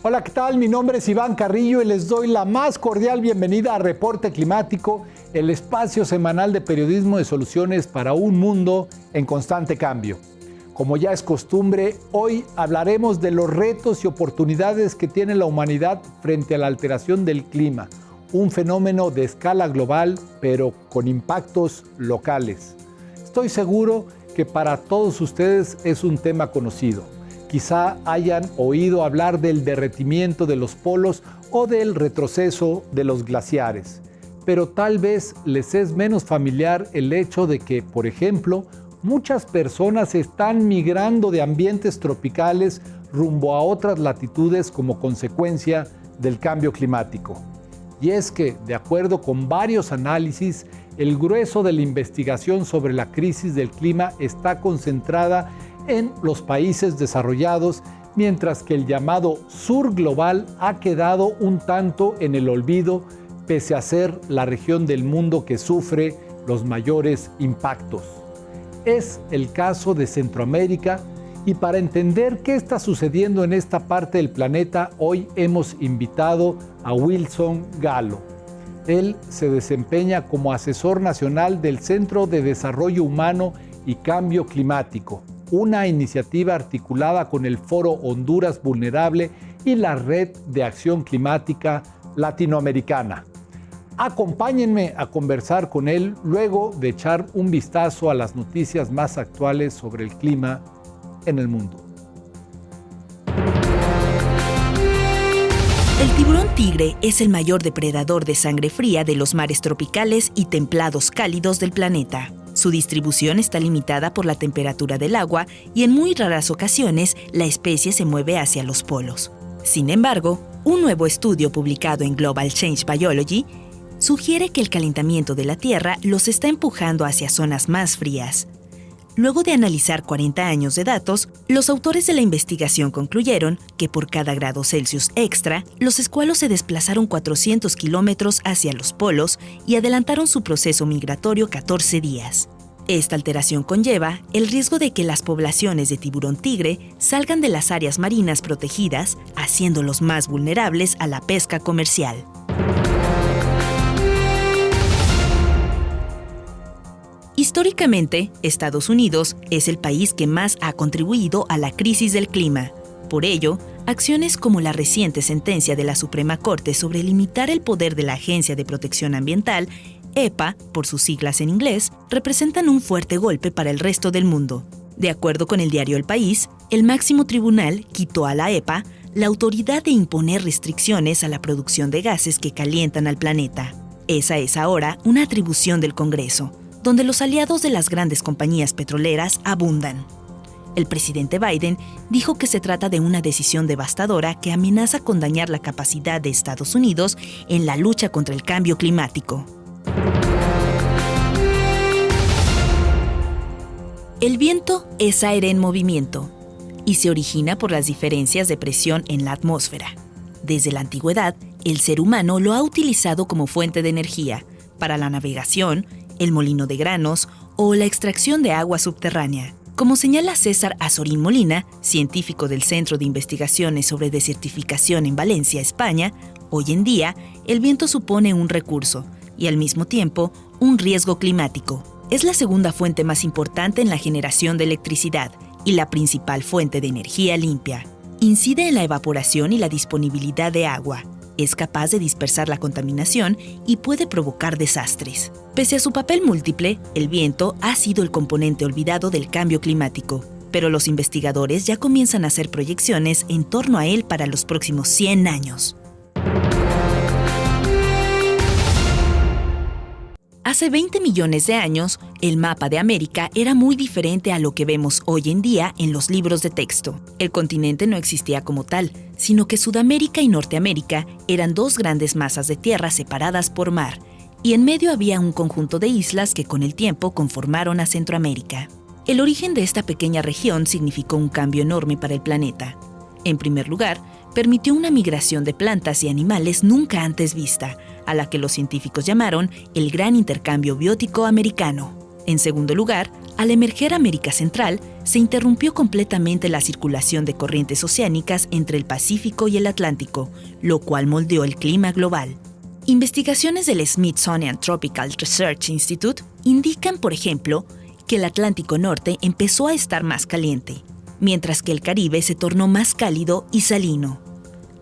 Hola, ¿qué tal? Mi nombre es Iván Carrillo y les doy la más cordial bienvenida a Reporte Climático, el espacio semanal de periodismo de soluciones para un mundo en constante cambio. Como ya es costumbre, hoy hablaremos de los retos y oportunidades que tiene la humanidad frente a la alteración del clima, un fenómeno de escala global, pero con impactos locales. Estoy seguro que para todos ustedes es un tema conocido. Quizá hayan oído hablar del derretimiento de los polos o del retroceso de los glaciares, pero tal vez les es menos familiar el hecho de que, por ejemplo, muchas personas están migrando de ambientes tropicales rumbo a otras latitudes como consecuencia del cambio climático. Y es que, de acuerdo con varios análisis, el grueso de la investigación sobre la crisis del clima está concentrada en los países desarrollados, mientras que el llamado sur global ha quedado un tanto en el olvido, pese a ser la región del mundo que sufre los mayores impactos. Es el caso de Centroamérica, y para entender qué está sucediendo en esta parte del planeta, hoy hemos invitado a Wilson Galo. Él se desempeña como asesor nacional del Centro de Desarrollo Humano y Cambio Climático, una iniciativa articulada con el Foro Honduras Vulnerable y la Red de Acción Climática Latinoamericana. Acompáñenme a conversar con él luego de echar un vistazo a las noticias más actuales sobre el clima en el mundo. El tiburón tigre es el mayor depredador de sangre fría de los mares tropicales y templados cálidos del planeta. Su distribución está limitada por la temperatura del agua y en muy raras ocasiones la especie se mueve hacia los polos. Sin embargo, un nuevo estudio publicado en Global Change Biology sugiere que el calentamiento de la Tierra los está empujando hacia zonas más frías. Luego de analizar 40 años de datos, los autores de la investigación concluyeron que por cada grado Celsius extra, los escualos se desplazaron 400 kilómetros hacia los polos y adelantaron su proceso migratorio 14 días. Esta alteración conlleva el riesgo de que las poblaciones de tiburón tigre salgan de las áreas marinas protegidas, haciéndolos más vulnerables a la pesca comercial. Históricamente, Estados Unidos es el país que más ha contribuido a la crisis del clima. Por ello, acciones como la reciente sentencia de la Suprema Corte sobre limitar el poder de la Agencia de Protección Ambiental, EPA, por sus siglas en inglés, representan un fuerte golpe para el resto del mundo. De acuerdo con el diario El País, el máximo tribunal quitó a la EPA la autoridad de imponer restricciones a la producción de gases que calientan al planeta. Esa es ahora una atribución del Congreso, donde los aliados de las grandes compañías petroleras abundan. El presidente Biden dijo que se trata de una decisión devastadora que amenaza con dañar la capacidad de Estados Unidos en la lucha contra el cambio climático. El viento es aire en movimiento y se origina por las diferencias de presión en la atmósfera. Desde la antigüedad, el ser humano lo ha utilizado como fuente de energía para la navegación, el molino de granos o la extracción de agua subterránea. Como señala César Azorín Molina, científico del Centro de Investigaciones sobre Desertificación en Valencia, España, hoy en día el viento supone un recurso y al mismo tiempo un riesgo climático. Es la segunda fuente más importante en la generación de electricidad y la principal fuente de energía limpia. Incide en la evaporación y la disponibilidad de agua. Es capaz de dispersar la contaminación y puede provocar desastres. Pese a su papel múltiple, el viento ha sido el componente olvidado del cambio climático, pero los investigadores ya comienzan a hacer proyecciones en torno a él para los próximos 100 años. Hace 20 millones de años, el mapa de América era muy diferente a lo que vemos hoy en día en los libros de texto. El continente no existía como tal, sino que Sudamérica y Norteamérica eran dos grandes masas de tierra separadas por mar, y en medio había un conjunto de islas que con el tiempo conformaron a Centroamérica. El origen de esta pequeña región significó un cambio enorme para el planeta. En primer lugar, permitió una migración de plantas y animales nunca antes vista, a la que los científicos llamaron el Gran Intercambio Biótico Americano. En segundo lugar, al emerger América Central, se interrumpió completamente la circulación de corrientes oceánicas entre el Pacífico y el Atlántico, lo cual moldeó el clima global. Investigaciones del Smithsonian Tropical Research Institute indican, por ejemplo, que el Atlántico Norte empezó a estar más caliente, mientras que el Caribe se tornó más cálido y salino.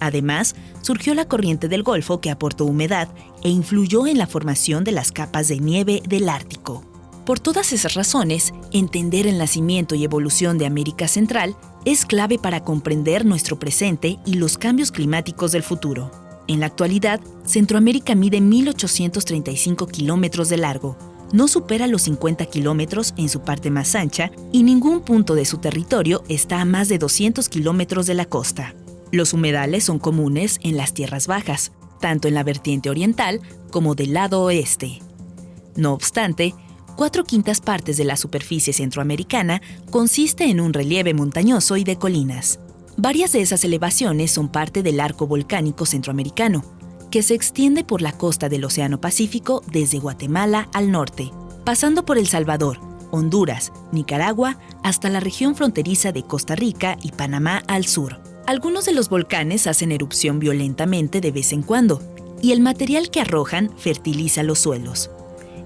Además, surgió la corriente del Golfo que aportó humedad e influyó en la formación de las capas de nieve del Ártico. Por todas esas razones, entender el nacimiento y evolución de América Central es clave para comprender nuestro presente y los cambios climáticos del futuro. En la actualidad, Centroamérica mide 1.835 kilómetros de largo, no supera los 50 kilómetros en su parte más ancha y ningún punto de su territorio está a más de 200 kilómetros de la costa. Los humedales son comunes en las tierras bajas, tanto en la vertiente oriental como del lado oeste. No obstante, 4/5 partes de la superficie centroamericana consiste en un relieve montañoso y de colinas. Varias de esas elevaciones son parte del arco volcánico centroamericano, que se extiende por la costa del Océano Pacífico desde Guatemala al norte, pasando por El Salvador, Honduras, Nicaragua, hasta la región fronteriza de Costa Rica y Panamá al sur. Algunos de los volcanes hacen erupción violentamente de vez en cuando, y el material que arrojan fertiliza los suelos.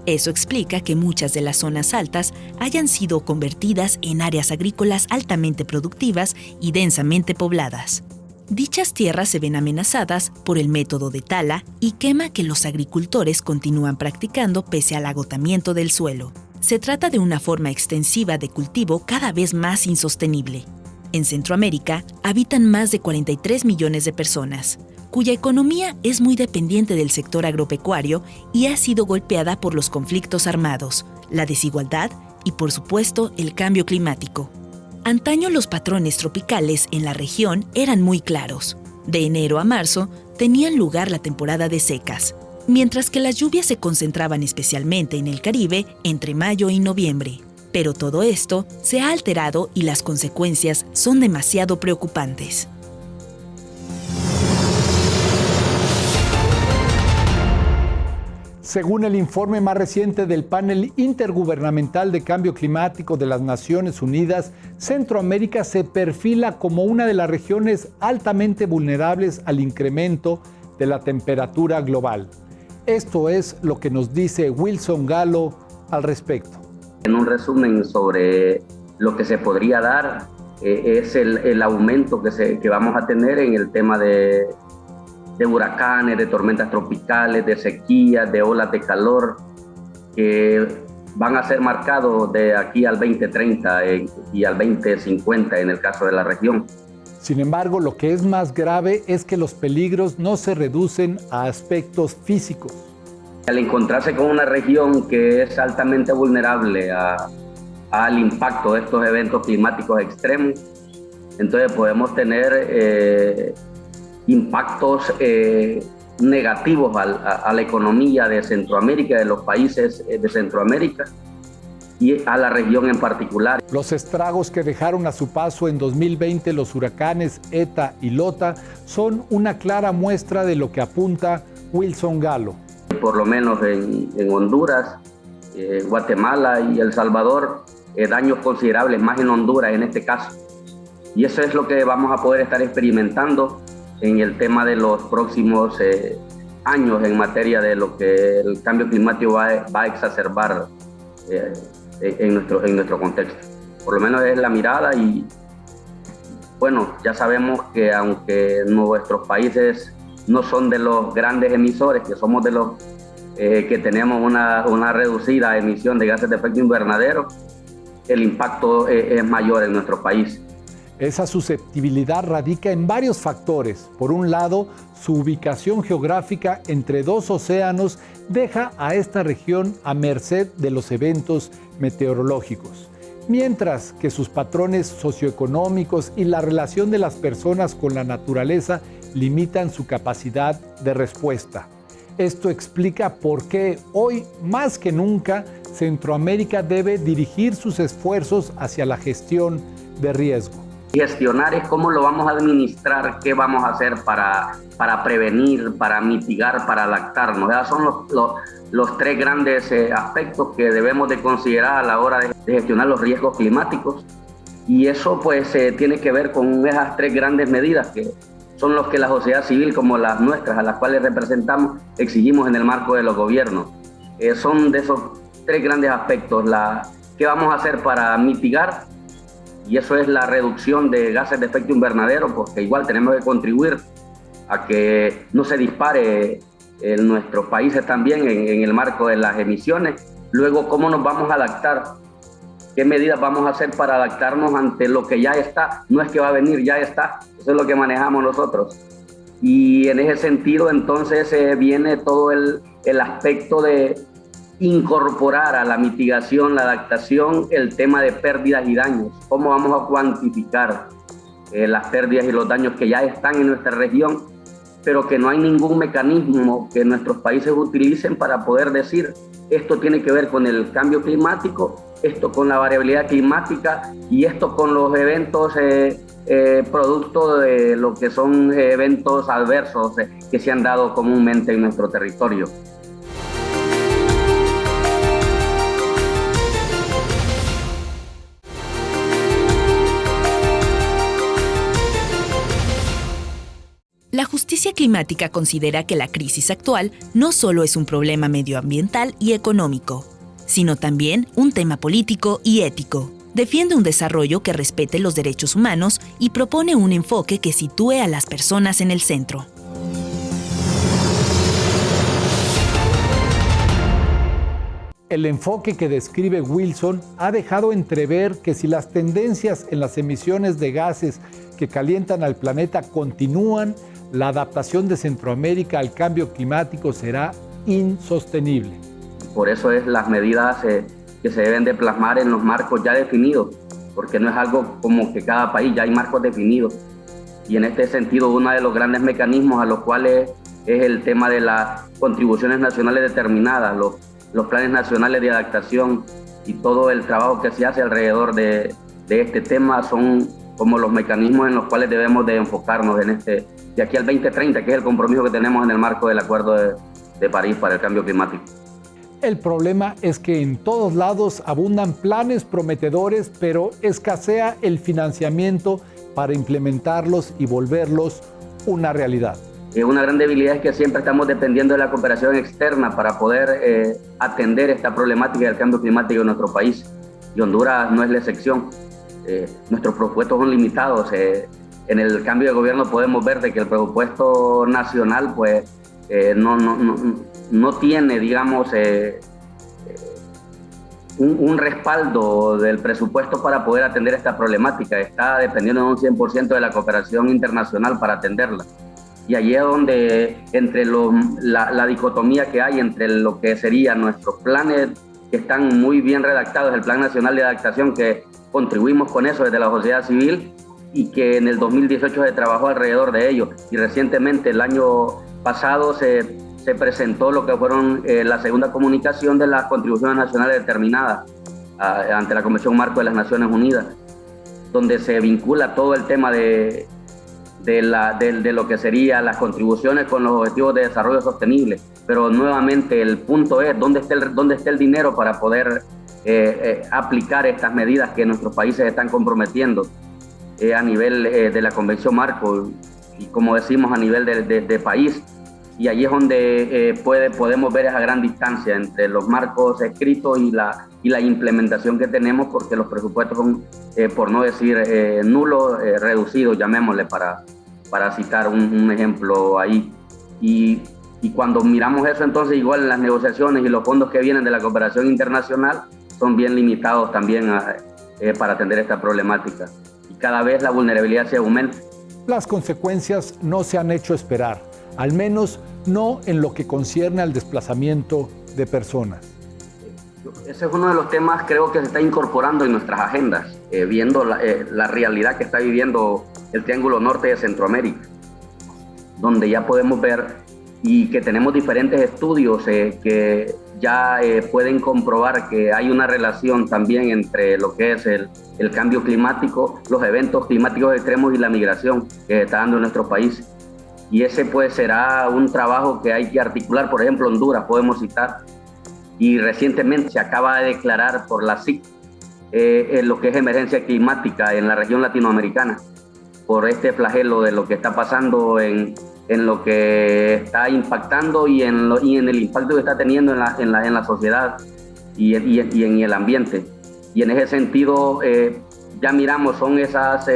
Eso explica que muchas de las zonas altas hayan sido convertidas en áreas agrícolas altamente productivas y densamente pobladas. Dichas tierras se ven amenazadas por el método de tala y quema que los agricultores continúan practicando pese al agotamiento del suelo. Se trata de una forma extensiva de cultivo cada vez más insostenible. En Centroamérica habitan más de 43 millones de personas, cuya economía es muy dependiente del sector agropecuario y ha sido golpeada por los conflictos armados, la desigualdad y, por supuesto, el cambio climático. Antaño los patrones tropicales en la región eran muy claros. De enero a marzo tenían lugar la temporada de secas, mientras que las lluvias se concentraban especialmente en el Caribe entre mayo y noviembre. Pero todo esto se ha alterado y las consecuencias son demasiado preocupantes. Según el informe más reciente del Panel Intergubernamental de Cambio Climático de las Naciones Unidas, Centroamérica se perfila como una de las regiones altamente vulnerables al incremento de la temperatura global. Esto es lo que nos dice Wilson Galo al respecto. En un resumen sobre lo que se podría dar, es el aumento que vamos a tener en el tema de huracanes, de tormentas tropicales, de sequías, de olas de calor, que van a ser marcados de aquí al 2030 y al 2050 en el caso de la región. Sin embargo, lo que es más grave es que los peligros no se reducen a aspectos físicos. Al encontrarse con una región que es altamente vulnerable al impacto de estos eventos climáticos extremos, entonces podemos tener impactos negativos a la economía de Centroamérica, de los países de Centroamérica y a la región en particular. Los estragos que dejaron a su paso en 2020 los huracanes ETA y LOTA son una clara muestra de lo que apunta Wilson Galo. Por lo menos en Honduras, Guatemala y El Salvador, daños considerables, más en Honduras en este caso. Y eso es lo que vamos a poder estar experimentando en el tema de los próximos años en materia de lo que el cambio climático va a exacerbar en nuestro contexto. Por lo menos es la mirada y bueno, ya sabemos que aunque nuestros países no son de los grandes emisores, que somos de los que tenemos una reducida emisión de gases de efecto invernadero, el impacto es mayor en nuestro país. Esa susceptibilidad radica en varios factores. Por un lado, su ubicación geográfica entre dos océanos deja a esta región a merced de los eventos meteorológicos, mientras que sus patrones socioeconómicos y la relación de las personas con la naturaleza limitan su capacidad de respuesta. Esto explica por qué hoy, más que nunca, Centroamérica debe dirigir sus esfuerzos hacia la gestión de riesgo. Gestionar es cómo lo vamos a administrar, qué vamos a hacer para prevenir, para mitigar, para adaptarnos. Esos son los tres grandes aspectos que debemos de considerar a la hora de gestionar los riesgos climáticos. Y eso pues tiene que ver con esas tres grandes medidas que son los que la sociedad civil como las nuestras, a las cuales representamos, exigimos en el marco de los gobiernos. Son de esos tres grandes aspectos. ¿Qué vamos a hacer para mitigar? Y eso es la reducción de gases de efecto invernadero, porque igual tenemos que contribuir a que no se dispare en nuestros países también en el marco de las emisiones. Luego, ¿cómo nos vamos a adaptar? ¿Qué medidas vamos a hacer para adaptarnos ante lo que ya está? No es que va a venir, ya está. Eso es lo que manejamos nosotros. Y en ese sentido, entonces, viene todo el aspecto de incorporar a la mitigación, la adaptación, el tema de pérdidas y daños. ¿Cómo vamos a cuantificar las pérdidas y los daños que ya están en nuestra región, pero que no hay ningún mecanismo que nuestros países utilicen para poder decir esto tiene que ver con el cambio climático, esto con la variabilidad climática y esto con los eventos producto de lo que son eventos adversos que se han dado comúnmente en nuestro territorio? La justicia climática considera que la crisis actual no solo es un problema medioambiental y económico, sino también un tema político y ético. Defiende un desarrollo que respete los derechos humanos y propone un enfoque que sitúe a las personas en el centro. El enfoque que describe Wilson ha dejado entrever que si las tendencias en las emisiones de gases que calientan al planeta continúan, la adaptación de Centroamérica al cambio climático será insostenible. Por eso es las medidas que se deben de plasmar en los marcos ya definidos, porque no es algo como que cada país, ya hay marcos definidos. Y en este sentido, uno de los grandes mecanismos a los cuales es el tema de las contribuciones nacionales determinadas, los planes nacionales de adaptación y todo el trabajo que se hace alrededor de este tema son como los mecanismos en los cuales debemos de enfocarnos de aquí al 2030, que es el compromiso que tenemos en el marco del Acuerdo de París para el cambio climático. El problema es que en todos lados abundan planes prometedores, pero escasea el financiamiento para implementarlos y volverlos una realidad. Una gran debilidad es que siempre estamos dependiendo de la cooperación externa para poder atender esta problemática del cambio climático en nuestro país. Y Honduras no es la excepción. Nuestros presupuestos son limitados. En el cambio de gobierno podemos ver de que el presupuesto nacional pues, no tiene, digamos, un respaldo del presupuesto para poder atender esta problemática. Está dependiendo de un 100% de la cooperación internacional para atenderla. Y allí es donde, entre la dicotomía que hay entre lo que serían nuestros planes, que están muy bien redactados, el Plan Nacional de Adaptación, que contribuimos con eso desde la sociedad civil, y que en el 2018 se trabajó alrededor de ello. Y recientemente, el año pasado, se presentó lo que fueron la segunda comunicación de las contribuciones nacionales determinadas ante la Convención Marco de las Naciones Unidas, donde se vincula todo el tema de lo que serían las contribuciones con los objetivos de desarrollo sostenible. Pero nuevamente el punto es dónde está el dinero para poder aplicar estas medidas que nuestros países están comprometiendo a nivel de la Convención Marco y, como decimos, a nivel de país. Y allí es donde podemos ver esa gran distancia entre los marcos escritos y la implementación que tenemos, porque los presupuestos son, por no decir nulos, reducidos, llamémosle, para citar un ejemplo ahí. Y cuando miramos eso, entonces igual en las negociaciones y los fondos que vienen de la cooperación internacional son bien limitados también para atender esta problemática. Y cada vez la vulnerabilidad se aumenta. Las consecuencias no se han hecho esperar, al menos no en lo que concierne al desplazamiento de personas. Ese es uno de los temas, creo, que se está incorporando en nuestras agendas, viendo la realidad que está viviendo el Triángulo Norte de Centroamérica, donde ya podemos ver y que tenemos diferentes estudios que ya pueden comprobar que hay una relación también entre lo que es el cambio climático, los eventos climáticos extremos y la migración que está dando en nuestro país. Y ese pues será un trabajo que hay que articular. Por ejemplo, Honduras podemos citar, y recientemente se acaba de declarar por la SIC en lo que es emergencia climática en la región latinoamericana por este flagelo de lo que está pasando en lo que está impactando y en el impacto que está teniendo en la sociedad y en el ambiente. Y en ese sentido ya miramos, son esas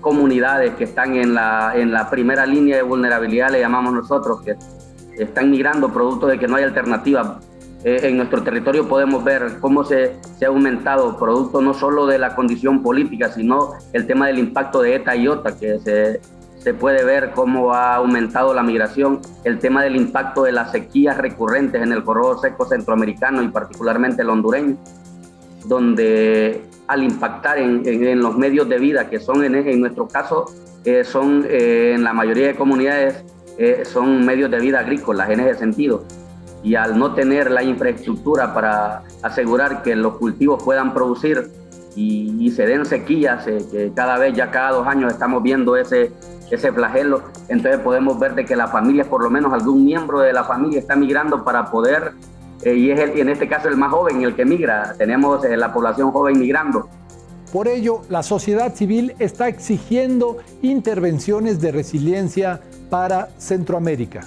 comunidades que están en la primera línea de vulnerabilidad, le llamamos nosotros, que están migrando producto de que no hay alternativa. En nuestro territorio podemos ver cómo se ha aumentado, producto no solo de la condición política, sino el tema del impacto de ETA y OTA, que se puede ver cómo ha aumentado la migración, el tema del impacto de las sequías recurrentes en el corredor seco centroamericano y particularmente el hondureño, donde al impactar en los medios de vida, que son en nuestro caso, son en la mayoría de comunidades, son medios de vida agrícolas en ese sentido. Y al no tener la infraestructura para asegurar que los cultivos puedan producir y se den sequías, que cada 2 años estamos viendo ese flagelo, entonces podemos ver de que la familia, por lo menos algún miembro de la familia está migrando para poder, y es en este caso el más joven el que migra, tenemos la población joven migrando. Por ello, la sociedad civil está exigiendo intervenciones de resiliencia para Centroamérica.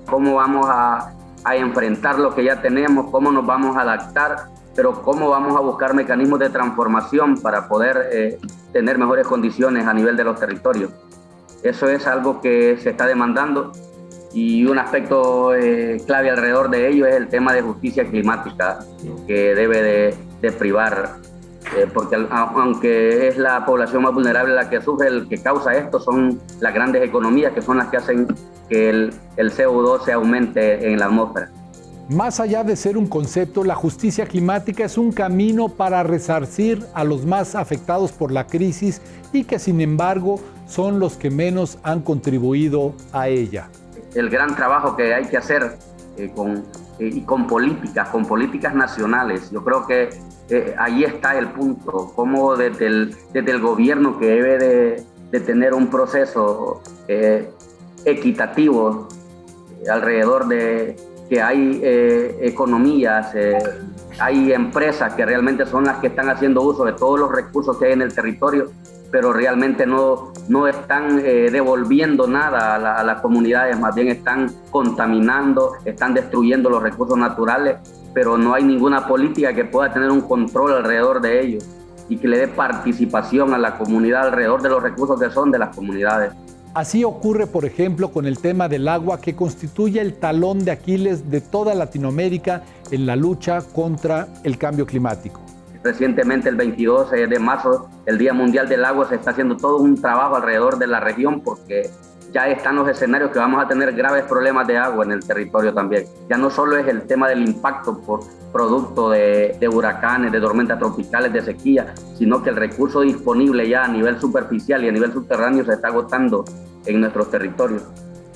¿Cómo vamos a enfrentar lo que ya tenemos? ¿Cómo nos vamos a adaptar? Pero ¿cómo vamos a buscar mecanismos de transformación para poder tener mejores condiciones a nivel de los territorios? Eso es algo que se está demandando, y un aspecto clave alrededor de ello es el tema de justicia climática, que debe de privar, porque aunque es la población más vulnerable la que sufre, el que causa esto son las grandes economías, que son las que hacen que el CO2 se aumente en la atmósfera. Más allá de ser un concepto, la justicia climática es un camino para resarcir a los más afectados por la crisis y que, sin embargo, son los que menos han contribuido a ella. El gran trabajo que hay que hacer con políticas nacionales, yo creo que ahí está el punto, cómo desde el gobierno, que debe de tener un proceso equitativo alrededor de que hay economías, hay empresas que realmente son las que están haciendo uso de todos los recursos que hay en el territorio, pero realmente no están devolviendo nada a las comunidades, más bien están contaminando, están destruyendo los recursos naturales, pero no hay ninguna política que pueda tener un control alrededor de ellos y que le dé participación a la comunidad alrededor de los recursos que son de las comunidades. Así ocurre, por ejemplo, con el tema del agua, que constituye el talón de Aquiles de toda Latinoamérica en la lucha contra el cambio climático. Recientemente, el 22 de marzo, el Día Mundial del Agua, se está haciendo todo un trabajo alrededor de la región, porque ya están los escenarios que vamos a tener graves problemas de agua en el territorio también. Ya no solo es el tema del impacto por producto de huracanes, de tormentas tropicales, de sequía, sino que el recurso disponible ya a nivel superficial y a nivel subterráneo se está agotando en nuestros territorios.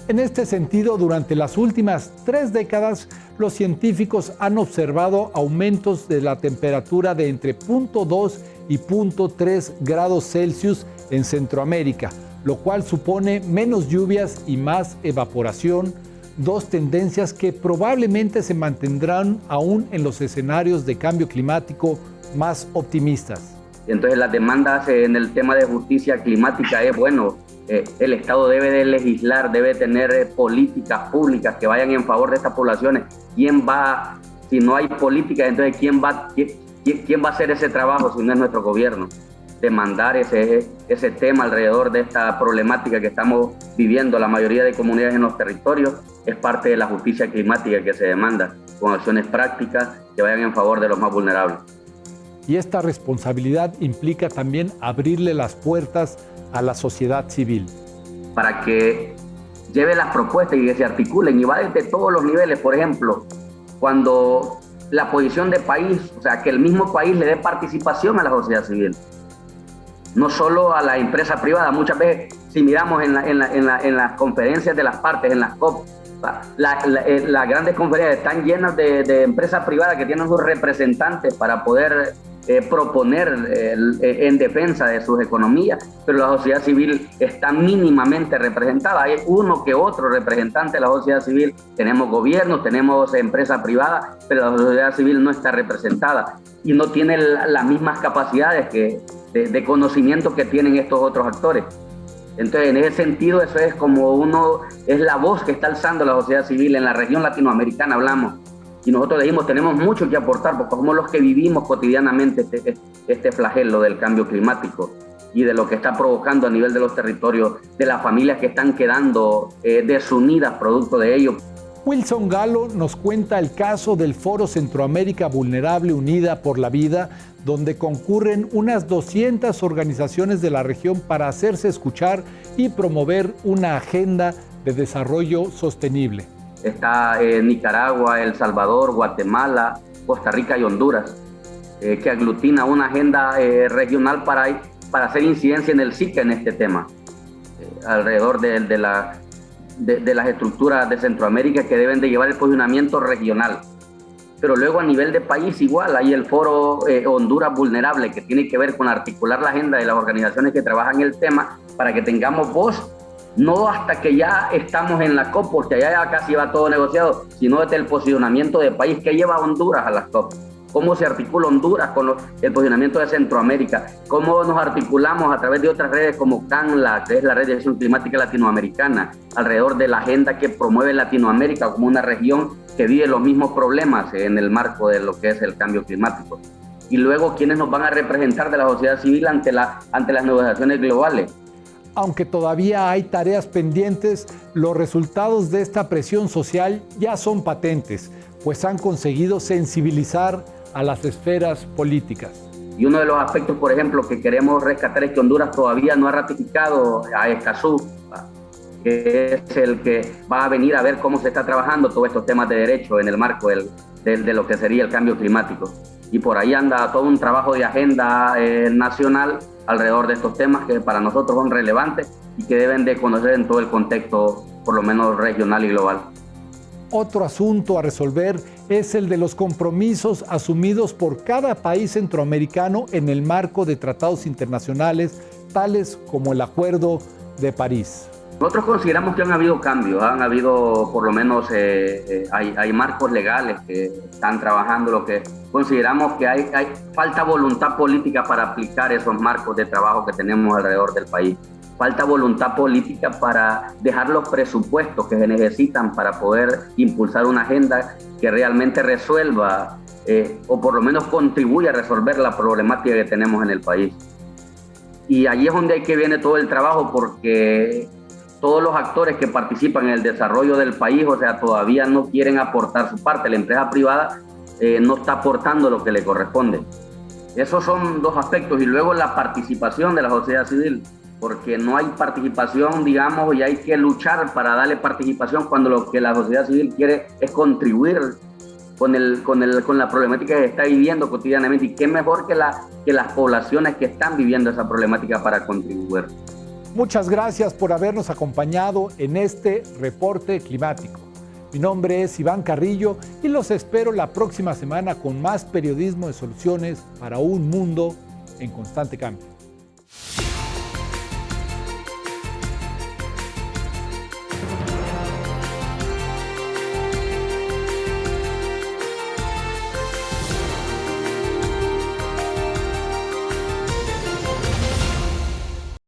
En este sentido, durante las últimas 3 décadas, los científicos han observado aumentos de la temperatura de entre 0.2 y 0.3 grados Celsius en Centroamérica, lo cual supone menos lluvias y más evaporación, 2 tendencias que probablemente se mantendrán aún en los escenarios de cambio climático más optimistas. Entonces, las demandas en el tema de justicia climática es, bueno, el Estado debe de legislar, debe tener políticas públicas que vayan en favor de estas poblaciones. ¿Quién va, si no hay políticas, entonces quién va a hacer ese trabajo si no es nuestro gobierno? Demandar ese tema alrededor de esta problemática que estamos viviendo la mayoría de comunidades en los territorios es parte de la justicia climática que se demanda, con acciones prácticas que vayan en favor de los más vulnerables. Y esta responsabilidad implica también abrirle las puertas a la sociedad civil. Para que lleve las propuestas y que se articulen, y va desde todos los niveles. Por ejemplo, cuando la posición de país, o sea, que el mismo país le dé participación a la sociedad civil, no solo a la empresa privada. Muchas veces, si miramos en las conferencias de las partes, en las COP, Las grandes conferencias están llenas de empresas privadas que tienen sus representantes para poder proponer en defensa de sus economías, pero la sociedad civil está mínimamente representada. Hay uno que otro representante de la sociedad civil. Tenemos gobiernos, tenemos empresas privadas, pero la sociedad civil no está representada y no tiene las mismas capacidades de conocimiento que tienen estos otros actores. Entonces, en ese sentido, eso es como es la voz que está alzando la sociedad civil. En la región latinoamericana hablamos, y nosotros dijimos, tenemos mucho que aportar, porque somos los que vivimos cotidianamente este flagelo del cambio climático y de lo que está provocando a nivel de los territorios, de las familias que están quedando desunidas producto de ello. Wilson Galo nos cuenta el caso del Foro Centroamérica Vulnerable Unida por la Vida, donde concurren unas 200 organizaciones de la región para hacerse escuchar y promover una agenda de desarrollo sostenible. Está Nicaragua, El Salvador, Guatemala, Costa Rica y Honduras, que aglutina una agenda regional para hacer incidencia en el SICA en este tema, alrededor de las estructuras de Centroamérica que deben de llevar el posicionamiento regional. Pero luego a nivel de país igual, hay el foro Honduras Vulnerable, que tiene que ver con articular la agenda de las organizaciones que trabajan el tema para que tengamos voz, no hasta que ya estamos en la COP, porque allá ya casi va todo negociado, sino desde el posicionamiento de país que lleva a Honduras a las COP. Cómo se articula Honduras con el posicionamiento de Centroamérica, cómo nos articulamos a través de otras redes como CANLA, que es la Red de Acción Climática Latinoamericana, alrededor de la agenda que promueve Latinoamérica como una región que vive los mismos problemas en el marco de lo que es el cambio climático. Y luego, ¿quiénes nos van a representar de la sociedad civil ante las negociaciones globales? Aunque todavía hay tareas pendientes, los resultados de esta presión social ya son patentes, pues han conseguido sensibilizar a las esferas políticas. Y uno de los aspectos, por ejemplo, que queremos rescatar es que Honduras todavía no ha ratificado a Escazú, que es el que va a venir a ver cómo se está trabajando todos estos temas de derecho en el marco de lo que sería el cambio climático. Y por ahí anda todo un trabajo de agenda nacional alrededor de estos temas que para nosotros son relevantes y que deben de conocer en todo el contexto, por lo menos regional y global. Otro asunto a resolver es el de los compromisos asumidos por cada país centroamericano en el marco de tratados internacionales, tales como el Acuerdo de París. Nosotros consideramos que han habido cambios, han habido por lo menos, hay marcos legales que están trabajando, lo que consideramos que hay falta voluntad política para aplicar esos marcos de trabajo que tenemos alrededor del país. Falta voluntad política para dejar los presupuestos que se necesitan para poder impulsar una agenda que realmente resuelva o por lo menos contribuya a resolver la problemática que tenemos en el país. Y allí es donde viene todo el trabajo, porque todos los actores que participan en el desarrollo del país, o sea, todavía no quieren aportar su parte. La empresa privada no está aportando lo que le corresponde. Esos son dos aspectos. Y luego la participación de la sociedad civil, porque no hay participación, digamos, y hay que luchar para darle participación cuando lo que la sociedad civil quiere es contribuir con la problemática que está viviendo cotidianamente. Y qué mejor que las poblaciones que están viviendo esa problemática para contribuir. Muchas gracias por habernos acompañado en este reporte climático. Mi nombre es Iván Carrillo y los espero la próxima semana con más periodismo de soluciones para un mundo en constante cambio.